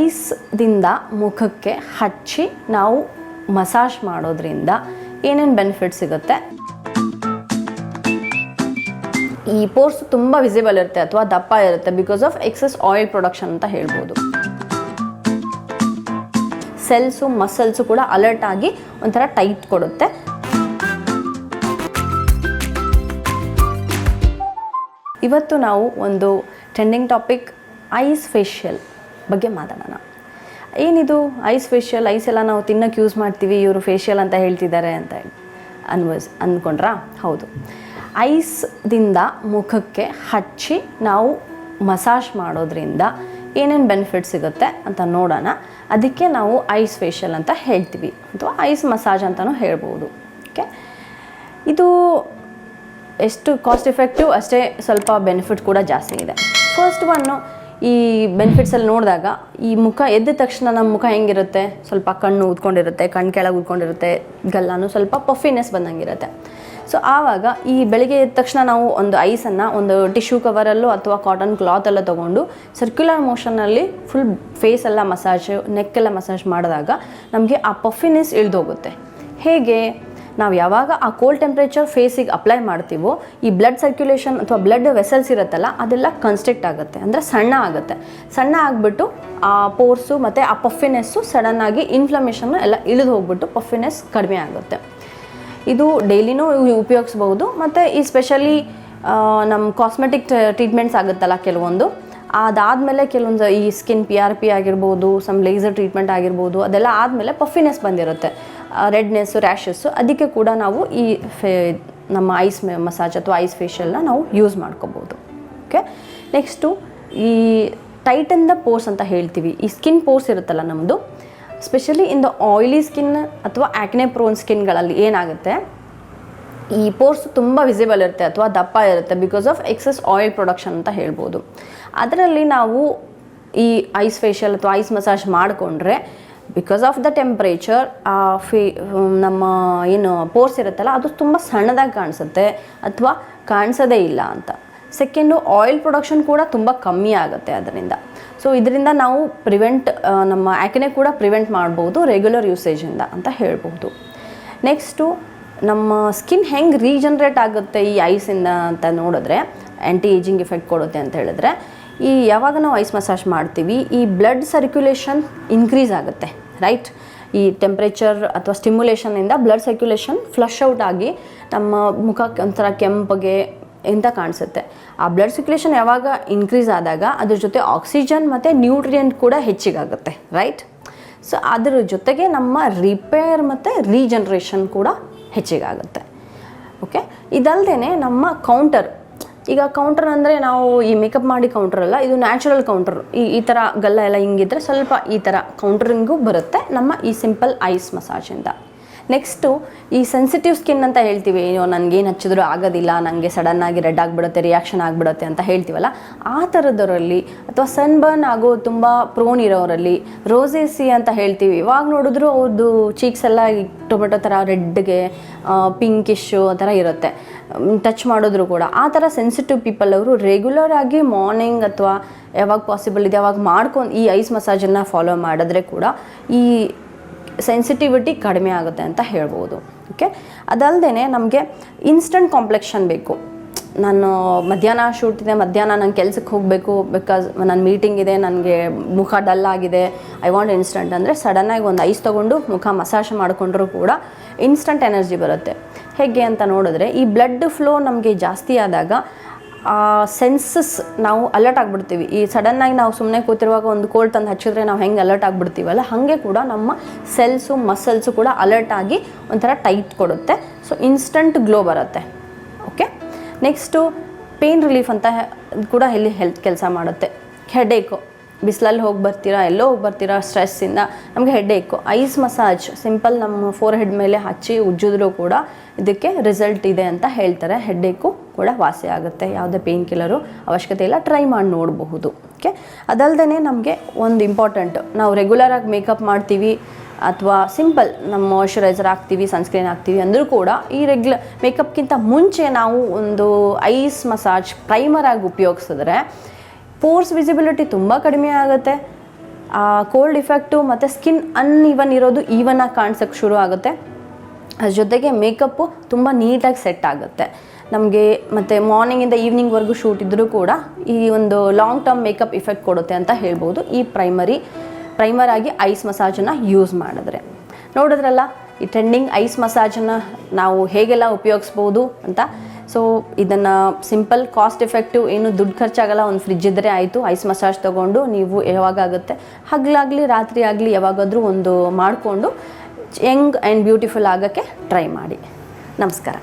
ಐಸ್ದಿಂದ ಮುಖಕ್ಕೆ ಹಚ್ಚಿ ನಾವು ಮಸಾಜ್ ಮಾಡೋದ್ರಿಂದ ಏನೇನು ಬೆನಿಫಿಟ್ ಸಿಗುತ್ತೆ. ಈ ಪೋರ್ಸ್ ತುಂಬ ವಿಸಿಬಲ್ ಇರುತ್ತೆ ಅಥವಾ ದಪ್ಪ ಇರುತ್ತೆ because of excess oil production ಅಂತ ಹೇಳ್ಬೋದು. ಸೆಲ್ಸು ಮಸಲ್ಸು ಕೂಡ ಅಲರ್ಟ್ ಆಗಿ ಒಂಥರ ಟೈಟ್ ಕೊಡುತ್ತೆ. ಇವತ್ತು ನಾವು ಒಂದು ಟ್ರೆಂಡಿಂಗ್ ಟಾಪಿಕ್ ಐಸ್ ಫೇಶಿಯಲ್ ಬಗ್ಗೆ ಮಾತಾಡೋಣ. ಏನಿದು ಐಸ್ ಫೇಶಿಯಲ್? ಐಸ್ ಎಲ್ಲ ನಾವು ತಿನ್ನೋಕ್ಕೆ ಯೂಸ್ ಮಾಡ್ತೀವಿ, ಇವರು ಫೇಶಿಯಲ್ ಅಂತ ಹೇಳ್ತಿದ್ದಾರೆ ಅಂತ ಅಂದ್ಕೊಂಡ್ರಾ? ಹೌದು. ಐಸ್ದಿಂದ ಮುಖಕ್ಕೆ ಹಚ್ಚಿ ನಾವು ಮಸಾಜ್ ಮಾಡೋದ್ರಿಂದ ಏನೇನು ಬೆನಿಫಿಟ್ ಸಿಗುತ್ತೆ ಅಂತ ನೋಡೋಣ. ಅದಕ್ಕೆ ನಾವು ಐಸ್ ಫೇಶಿಯಲ್ ಅಂತ ಹೇಳ್ತೀವಿ ಅಥವಾ ಐಸ್ ಮಸಾಜ್ ಅಂತಲೂ ಹೇಳ್ಬೋದು. ಓಕೆ, ಇದು ಎಷ್ಟು ಕಾಸ್ಟ್ ಎಫೆಕ್ಟಿವ್ ಅಷ್ಟೇ ಸ್ವಲ್ಪ ಬೆನಿಫಿಟ್ ಕೂಡ ಜಾಸ್ತಿ ಇದೆ. ಫಸ್ಟ್ ಒನ್ನು, ಈ ಬೆನಿಫಿಟ್ಸಲ್ಲಿ ನೋಡಿದಾಗ ಈ ಮುಖ ಎದ್ದ ತಕ್ಷಣ ನಮ್ಮ ಮುಖ ಹೆಂಗಿರುತ್ತೆ, ಸ್ವಲ್ಪ ಕಣ್ಣು ಊದ್ಕೊಂಡಿರುತ್ತೆ, ಕಣ್ಣು ಕೆಳಗೆ ಊದ್ಕೊಂಡಿರುತ್ತೆ, ಗಲ್ಲಾನು ಸ್ವಲ್ಪ ಪಫಿನೆಸ್ ಬಂದಂಗಿರುತ್ತೆ. ಸೊ ಆವಾಗ ಈ ಬೆಳಿಗ್ಗೆ ಎದ್ದ ತಕ್ಷಣ ನಾವು ಒಂದು ಐಸನ್ನು ಒಂದು ಟಿಶ್ಯೂ ಕವರಲ್ಲೋ ಅಥವಾ ಕಾಟನ್ ಕ್ಲಾತಲ್ಲೋ ತೊಗೊಂಡು ಸರ್ಕ್ಯುಲರ್ ಮೋಷನಲ್ಲಿ ಫುಲ್ ಫೇಸೆಲ್ಲ ಮಸಾಜ್, ನೆಕ್ಕೆಲ್ಲ ಮಸಾಜ್ ಮಾಡಿದಾಗ ನಮಗೆ ಆ ಪಫಿನೆಸ್ ಇಳಿದೋಗುತ್ತೆ. ಹೇಗೆ? ನಾವು ಯಾವಾಗ ಆ ಕೋಲ್ಡ್ ಟೆಂಪ್ರೇಚರ್ ಫೇಸಿಗೆ ಅಪ್ಲೈ ಮಾಡ್ತೀವೋ ಈ ಬ್ಲಡ್ ಸರ್ಕ್ಯುಲೇಷನ್ ಅಥವಾ ಬ್ಲಡ್ ವೆಸಲ್ಸ್ ಇರುತ್ತಲ್ಲ ಅದೆಲ್ಲ ಕನ್ಸ್ಟ್ರಿಕ್ಟ್ ಆಗುತ್ತೆ, ಅಂದರೆ ಸಣ್ಣ ಆಗುತ್ತೆ. ಸಣ್ಣ ಆಗಿಬಿಟ್ಟು ಆ ಪೋರ್ಸು ಮತ್ತು ಆ ಪಫಿನೆಸ್ಸು ಸಡನ್ನಾಗಿ ಇನ್ಫ್ಲಮೇಷನ್ನು ಎಲ್ಲ ಇಳಿದು ಹೋಗ್ಬಿಟ್ಟು ಪಫಿನೆಸ್ ಕಡಿಮೆ ಆಗುತ್ತೆ. ಇದು ಡೈಲಿನೂ ಉಪಯೋಗಿಸ್ಬೋದು. ಮತ್ತು ಈ ಸ್ಪೆಷಲಿ ನಮ್ಮ ಕಾಸ್ಮೆಟಿಕ್ ಟ್ರೀಟ್ಮೆಂಟ್ಸ್ ಆಗುತ್ತಲ್ಲ ಕೆಲವೊಂದು, ಅದಾದಮೇಲೆ ಕೆಲವೊಂದು ಈ ಸ್ಕಿನ್ PRP ಆಗಿರ್ಬೋದು, ಸಮ್ ಲೇಸರ್ ಟ್ರೀಟ್ಮೆಂಟ್ ಆಗಿರ್ಬೋದು, ಅದೆಲ್ಲ ಆದಮೇಲೆ ಪಫಿನೆಸ್ ಬಂದಿರುತ್ತೆ, ರೆಡ್ನೆಸ್ಸು, ರ್ಯಾಷಸ್ಸು. ಅದಕ್ಕೆ ಕೂಡ ನಾವು ಈ ನಮ್ಮ ಐಸ್ ಮಸಾಜ್ ಅಥವಾ ಐಸ್ ಫೇಶಿಯಲ್ನ ನಾವು ಯೂಸ್ ಮಾಡ್ಕೋಬೋದು. ಓಕೆ, ನೆಕ್ಸ್ಟು ಈ ಟೈಟನ್ ದ ಪೋರ್ಸ್ ಅಂತ ಹೇಳ್ತೀವಿ. ಈ ಸ್ಕಿನ್ ಪೋರ್ಸ್ ಇರುತ್ತಲ್ಲ ನಮ್ಮದು, specially in the oily skin ಅಥವಾ ಆ್ಯಕ್ನೆ ಪ್ರೋನ್ ಸ್ಕಿನ್ಗಳಲ್ಲಿ ಏನಾಗುತ್ತೆ, ಈ ಪೋರ್ಸ್ ತುಂಬ ವಿಸಿಬಲ್ ಇರುತ್ತೆ ಅಥವಾ ದಪ್ಪ ಇರುತ್ತೆ because of excess oil production ಅಂತ ಹೇಳ್ಬೋದು. ಅದರಲ್ಲಿ ನಾವು ಈ ಐಸ್ ಫೇಶಿಯಲ್ ಅಥವಾ ಐಸ್ ಮಸಾಜ್ ಮಾಡಿಕೊಂಡ್ರೆ ಬಿಕಾಸ್ ಆಫ್ ದ ಟೆಂಪ್ರೇಚರ್ ನಮ್ಮ ಏನು ಪೋರ್ಸ್ ಇರುತ್ತಲ್ಲ ಅದು ತುಂಬ ಸಣ್ಣದಾಗಿ ಕಾಣಿಸುತ್ತೆ ಅಥವಾ ಕಾಣಿಸೋದೇ ಇಲ್ಲ ಅಂತ. ಸೆಕೆಂಡು, ಆಯಿಲ್ ಪ್ರೊಡಕ್ಷನ್ ಕೂಡ ತುಂಬ ಕಮ್ಮಿ ಆಗುತ್ತೆ ಅದರಿಂದ. ಸೊ ಇದರಿಂದ ನಾವು ನಮ್ಮ ಆ್ಯಕ್ನೆ ಕೂಡ ಪ್ರಿವೆಂಟ್ ಮಾಡ್ಬೋದು ರೆಗ್ಯುಲರ್ ಯೂಸೇಜಿಂದ ಅಂತ ಹೇಳ್ಬೋದು. ನೆಕ್ಸ್ಟು, ನಮ್ಮ ಸ್ಕಿನ್ ಹೆಂಗೆ ರೀಜನ್ರೇಟ್ ಆಗುತ್ತೆ ಈ ಐಸಿಂದ ಅಂತ ನೋಡಿದ್ರೆ, ಆ್ಯಂಟಿ ಏಜಿಂಗ್ ಎಫೆಕ್ಟ್ ಕೊಡುತ್ತೆ ಅಂತ ಹೇಳಿದ್ರೆ, ಈ ಯಾವಾಗ ನಾವು ಐಸ್ ಮಸಾಜ್ ಮಾಡ್ತೀವಿ ಈ ಬ್ಲಡ್ ಸರ್ಕ್ಯುಲೇಷನ್ ಇನ್ಕ್ರೀಸ್ ಆಗುತ್ತೆ, ರೈಟ್? ಈ ಟೆಂಪ್ರೇಚರ್ ಅಥವಾ ಸ್ಟಿಮ್ಯುಲೇಷನಿಂದ ಬ್ಲಡ್ ಸರ್ಕ್ಯುಲೇಷನ್ ಫ್ಲಶ್ ಔಟ್ ಆಗಿ ನಮ್ಮ ಮುಖಕ್ಕೆ ಒಂಥರ ಕೆಂಪಗೆ ಎಂತ ಕಾಣಿಸುತ್ತೆ. ಆ ಬ್ಲಡ್ ಸರ್ಕ್ಯುಲೇಷನ್ ಯಾವಾಗ ಇನ್ಕ್ರೀಸ್ ಆದಾಗ ಅದ್ರ ಜೊತೆ ಆಕ್ಸಿಜನ್ ಮತ್ತು ನ್ಯೂಟ್ರಿಯೆಂಟ್ ಕೂಡ ಹೆಚ್ಚಿಗಾಗುತ್ತೆ, ರೈಟ್? ಸೊ ಅದರ ಜೊತೆಗೆ ನಮ್ಮ ರಿಪೇರ್ ಮತ್ತು ರೀಜನ್ರೇಷನ್ ಕೂಡ ಹೆಚ್ಚಿಗಾಗುತ್ತೆ. ಓಕೆ, ಇದಲ್ಲದೆ ನಮ್ಮ ಕೌಂಟರ್, ಈಗ ಕೌಂಟರ್ ಅಂದರೆ ನಾವು ಈ ಮೇಕಪ್ ಮಾಡಿ ಕೌಂಟರ್ ಅಲ್ಲ, ಇದು ನ್ಯಾಚುರಲ್ ಕೌಂಟರ್. ಈ ಥರ ಗಲ್ಲ ಎಲ್ಲ ಹಿಂಗಿದ್ರೆ ಸ್ವಲ್ಪ ಈ ಥರ ಕೌಂಟರಿಂಗು ಬರುತ್ತೆ ನಮ್ಮ ಈ ಸಿಂಪಲ್ ಐಸ್ ಮಸಾಜಿಂದ. ನೆಕ್ಸ್ಟು, ಈ ಸೆನ್ಸಿಟಿವ್ ಸ್ಕಿನ್ ಅಂತ ಹೇಳ್ತೀವಿ, ನನಗೇನು ಹಚ್ಚಿದ್ರೂ ಆಗೋದಿಲ್ಲ, ನನಗೆ ಸಡನ್ನಾಗಿ ರೆಡ್ ಆಗಿಬಿಡುತ್ತೆ, ರಿಯಾಕ್ಷನ್ ಆಗಿಬಿಡುತ್ತೆ ಅಂತ ಹೇಳ್ತೀವಲ್ಲ, ಆ ಥರದವರಲ್ಲಿ ಅಥವಾ ಸನ್ಬರ್ನ್ ಆಗೋ ತುಂಬ ಪ್ರೋನ್ ಇರೋರಲ್ಲಿ, ರೋಸೇಸಿ ಅಂತ ಹೇಳ್ತೀವಿ, ಇವಾಗ ನೋಡಿದ್ರು ಅವ್ರದ್ದು ಚೀಕ್ಸ್ ಎಲ್ಲ ಟೊಮೆಟೊ ಥರ ರೆಡ್ಗೆ ಪಿಂಕಿಶು ಆ ಥರ ಇರುತ್ತೆ, ಟಚ್ ಮಾಡಿದ್ರು ಕೂಡ. ಆ ಥರ ಸೆನ್ಸಿಟಿವ್ ಪೀಪಲ್ ಅವರು ರೆಗ್ಯುಲರ್ ಆಗಿ ಮಾರ್ನಿಂಗ್ ಅಥವಾ ಯಾವಾಗ ಪಾಸಿಬಲ್ ಇದೆ ಅವಾಗ ಮಾಡ್ಕೊಂಡು ಈ ಐಸ್ ಮಸಾಜನ್ನು ಫಾಲೋ ಮಾಡಿದ್ರೆ ಕೂಡ ಈ ಸೆನ್ಸಿಟಿವಿಟಿ ಕಡಿಮೆ ಆಗುತ್ತೆ ಅಂತ ಹೇಳ್ಬೋದು. ಓಕೆ, ಅದಲ್ಲದೆ ನಮಗೆ ಇನ್ಸ್ಟಂಟ್ ಕಾಂಪ್ಲೆಕ್ಷನ್ ಬೇಕು. ನಾನು ಮಧ್ಯಾಹ್ನ ಶೂಟ್ ಇದೆ, ಮಧ್ಯಾಹ್ನ ನಂಗೆ ಕೆಲ್ಸಕ್ಕೆ ಹೋಗಬೇಕು, ಬಿಕಾಸ್ ನನ್ನ ಮೀಟಿಂಗ್ ಇದೆ, ನನಗೆ ಮುಖ ಡಲ್ ಆಗಿದೆ, ಐ ವಾಂಟ್ ಇನ್ಸ್ಟಂಟ್ ಅಂದರೆ ಸಡನ್ನಾಗಿ ಒಂದು ಐಸ್ ತೊಗೊಂಡು ಮುಖ ಮಸಾಜ್ ಮಾಡಿಕೊಂಡ್ರೂ ಕೂಡ ಇನ್ಸ್ಟಂಟ್ ಎನರ್ಜಿ ಬರುತ್ತೆ. ಹೇಗೆ ಅಂತ ನೋಡಿದ್ರೆ, ಈ ಬ್ಲಡ್ ಫ್ಲೋ ನಮಗೆ ಜಾಸ್ತಿ ಆದಾಗ ಸೆನ್ಸಸ್ ನಾವು ಅಲರ್ಟ್ ಆಗಿಬಿಡ್ತೀವಿ. ಈ ಸಡನ್ನಾಗಿ ನಾವು ಸುಮ್ಮನೆ ಕೂತಿರುವಾಗ ಒಂದು ಕೋಲ್ಡ್ ತಂದು ಹಚ್ಚಿದ್ರೆ ನಾವು ಹೆಂಗೆ ಅಲರ್ಟ್ ಆಗಿಬಿಡ್ತೀವಲ್ಲ, ಹಾಗೆ ಕೂಡ ನಮ್ಮ ಸೆಲ್ಸು ಮಸಲ್ಸು ಕೂಡ ಅಲರ್ಟ್ ಆಗಿ ಒಂಥರ ಟೈಟ್ ಕೊಡುತ್ತೆ. ಸೊ ಇನ್ಸ್ಟಂಟ್ ಗ್ಲೋ ಬರುತ್ತೆ. ಓಕೆ, ನೆಕ್ಸ್ಟು ಪೇನ್ ರಿಲೀಫ್ ಅಂತ ಕೂಡ ಇಲ್ಲಿ ಕೆಲಸ ಮಾಡುತ್ತೆ. ಹೆಡೇಕು, ಬಿಸಿಲಲ್ಲಿ ಹೋಗಿ ಬರ್ತೀರಾ, ಎಲ್ಲೋ ಹೋಗಿ ಬರ್ತೀರಾ ಸ್ಟ್ರೆಸ್ಸಿಂದ, ನಮಗೆ ಹೆಡ್ಏಕು, ಐಸ್ ಮಸಾಜ್ ಸಿಂಪಲ್ ನಮ್ಮ ಫೋರ್ ಹೆಡ್ ಮೇಲೆ ಹಚ್ಚಿ ಉಜ್ಜಿದ್ರೂ ಕೂಡ ಇದಕ್ಕೆ ರಿಸಲ್ಟ್ ಇದೆ ಅಂತ ಹೇಳ್ತಾರೆ. ಹೆಡ್ಏಕು ಕೂಡ ವಾಸಿ ಆಗುತ್ತೆ, ಯಾವುದೇ ಪೇನ್ ಕಿಲ್ಲರು ಅವಶ್ಯಕತೆ ಇಲ್ಲ, ಟ್ರೈ ಮಾಡಿ ನೋಡಬಹುದು. ಓಕೆ, ಅದಲ್ಲದೆ ನಮಗೆ ಒಂದು ಇಂಪಾರ್ಟೆಂಟ್, ನಾವು ರೆಗ್ಯುಲರಾಗಿ ಮೇಕಪ್ ಮಾಡ್ತೀವಿ ಅಥವಾ ಸಿಂಪಲ್ ನಮ್ಮ ಮಾಯ್ಶ್ಚರೈಸರ್ ಹಾಕ್ತೀವಿ, ಸನ್ಸ್ಕ್ರೀನ್ ಹಾಕ್ತೀವಿ ಅಂದರೂ ಕೂಡ ಈ ಮೇಕಪ್ಗಿಂತ ಮುಂಚೆ ನಾವು ಒಂದು ಐಸ್ ಮಸಾಜ್ ಪ್ರೈಮರಾಗಿ ಉಪಯೋಗಿಸಿದ್ರೆ ಪೋರ್ಸ್ ವಿಸಿಬಿಲಿಟಿ ತುಂಬ ಕಡಿಮೆ ಆಗುತ್ತೆ. ಕೋಲ್ಡ್ ಇಫೆಕ್ಟು ಮತ್ತು ಸ್ಕಿನ್ ಅನ್ಇವನ್ ಇರೋದು ಈವನಾಗಿ ಕಾಣಿಸೋಕ್ಕೆ ಶುರು ಆಗುತ್ತೆ. ಅದ್ರ ಜೊತೆಗೆ ಮೇಕಪ್ಪು ತುಂಬ ನೀಟಾಗಿ ಸೆಟ್ ಆಗುತ್ತೆ ನಮಗೆ. ಮತ್ತು ಮಾರ್ನಿಂಗಿಂದ ಈವ್ನಿಂಗ್ವರೆಗೂ ಶೂಟ್ ಇದ್ದರೂ ಕೂಡ ಈ ಒಂದು ಲಾಂಗ್ ಟರ್ಮ್ ಮೇಕಪ್ ಇಫೆಕ್ಟ್ ಕೊಡುತ್ತೆ ಅಂತ ಹೇಳ್ಬೋದು ಈ ಪ್ರೈಮರ್ ಆಗಿ ಐಸ್ ಮಸಾಜನ್ನು ಯೂಸ್ ಮಾಡಿದ್ರೆ. ನೋಡಿದ್ರಲ್ಲ ಈ ಟ್ರೆಂಡಿಂಗ್ ಐಸ್ ಮಸಾಜನ್ನು ನಾವು ಹೇಗೆಲ್ಲ ಉಪಯೋಗಿಸ್ಬೋದು ಅಂತ. ಸೊ ಇದನ್ನು ಸಿಂಪಲ್, ಕಾಸ್ಟ್ ಎಫೆಕ್ಟಿವ್, ಏನು ದುಡ್ಡು ಖರ್ಚಾಗಲ್ಲ. ಒಂದು ಫ್ರಿಜ್ ಇದ್ದರೆ ಆಯಿತು, ಐಸ್ ಮಸಾಜ್ ತೊಗೊಂಡು ನೀವು ಯಾವಾಗಾಗುತ್ತೆ ಹಗಲಾಗಲಿ ರಾತ್ರಿ ಆಗಲಿ ಯಾವಾಗಾದರೂ ಒಂದು ಮಾಡಿಕೊಂಡು ಯಂಗ್ ಆ್ಯಂಡ್ ಬ್ಯೂಟಿಫುಲ್ ಆಗೋಕ್ಕೆ ಟ್ರೈ ಮಾಡಿ. ನಮಸ್ಕಾರ.